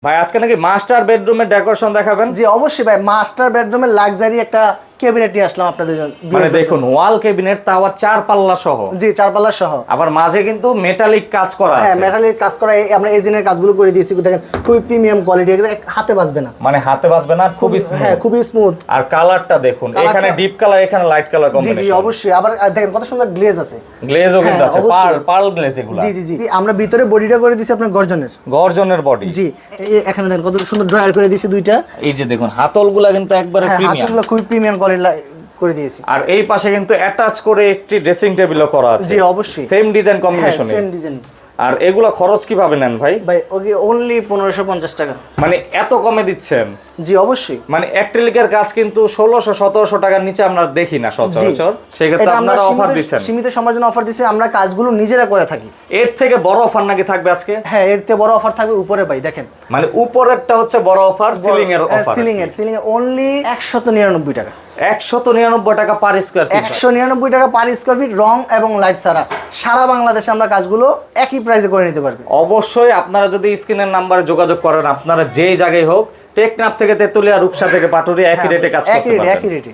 ভাই আজকে নাকি মাস্টার বেডরুমের ডেকোরেশন দেখাবেন? জি অবশ্যই ভাই, মাস্টার বেডরুমের লাক্সারি একটা ক্যাবিনেট নিয়ে আসলাম আপনাদের জন্য। মানে দেখুন ওয়াল ক্যাবিনেট, তাও আবার 4 পাল্লা সহ। জি 4 পাল্লা সহ, আবার মাঝে কিন্তু মেটালিক কাজ করা আছে। হ্যাঁ মেটালের কাজ করা, আমরা এজিনের কাজগুলো করে দিয়েছি। দেখেন খুবই প্রিমিয়াম কোয়ালিটি, এগুলো হাতে বাজবে না, মানে হাতে বাজবে না, খুবই স্মুথ। হ্যাঁ খুবই স্মুথ। আর কালারটা দেখুন, এখানে ডিপ কালার, এখানে লাইট কালার জি কম্বিনেশন। জি অবশ্যই। আবার দেখেন কত সুন্দর গ্লেজ আছে, গ্লেজও কিন্তু হ্যাঁ, আছে, অবশ্যই। পার্ল গ্লেজ এগুলা। জি জি জি আমরা ভিতরে বডিটা করে দিয়েছি আপনার গর্জনের বডি। জি এখানে দেখেন কত সুন্দর ড্রয়ার করে দিয়েছি দুইটা। এই যে দেখুন হাতলগুলা কিন্তু একবারে হ্যাঁ প্রিমিয়াম, হাতগুলো খুবই প্রিমিয়াম কোয়ালিটি করে দিয়েছি। আর এই পাশে কিন্তু অ্যাটাচ করে একটি ড্রেসিং টেবিলও করা আছে। জি অবশ্যই, সেম ডিজাইন হ্যাঁ কম্বিনেশনে। Same design. আর এগুলা খরচ কিভাবে নেন ভাই? ভাই ওকে অনলি 1550 টাকা। মানে এত কমে দিচ্ছেন? জি অবশ্যই। মানে অ্যাক্রিলিকের কাজ কিন্তু 1600-1700 টাকার নিচে আমরা দেখি না সচরাচর, সেক্ষেত্রে এটা আমরা আপনারা অফার দিচ্ছেন। সীমিত সময়ের জন্য অফার দিচ্ছি, আমরা কাজগুলো নিজেরা করে থাকি। এর থেকে বড় অফার নাকি থাকবে আজকে? হ্যাঁ এর থেকে বড় অফার থাকবে উপরে ভাই, দেখেন মানে উপরেরটা হচ্ছে বড় অফার, সিলিং এর অফার। সিলিং এর অনলি 199 টাকা। 199 টাকা পার স্কয়ার ফিট। 199 টাকা পার স্কয়ার ফিট, রং এবং লাইট ছাড়া সারা বাংলাদেশে আমরা কাজগুলো একই প্রাইসে করে নিতে পারবে। অবশ্যই আপনারা যদি স্ক্রিনের নাম্বারে যোগাযোগ করেন, আপনারা যেই জায়গায় হোক, টেকনাফ থেকে তেতুলিয়া, রূপসা থেকে পাটুরিয়া, একই রেটে কাজ করতে পারবেন। একই রেটে।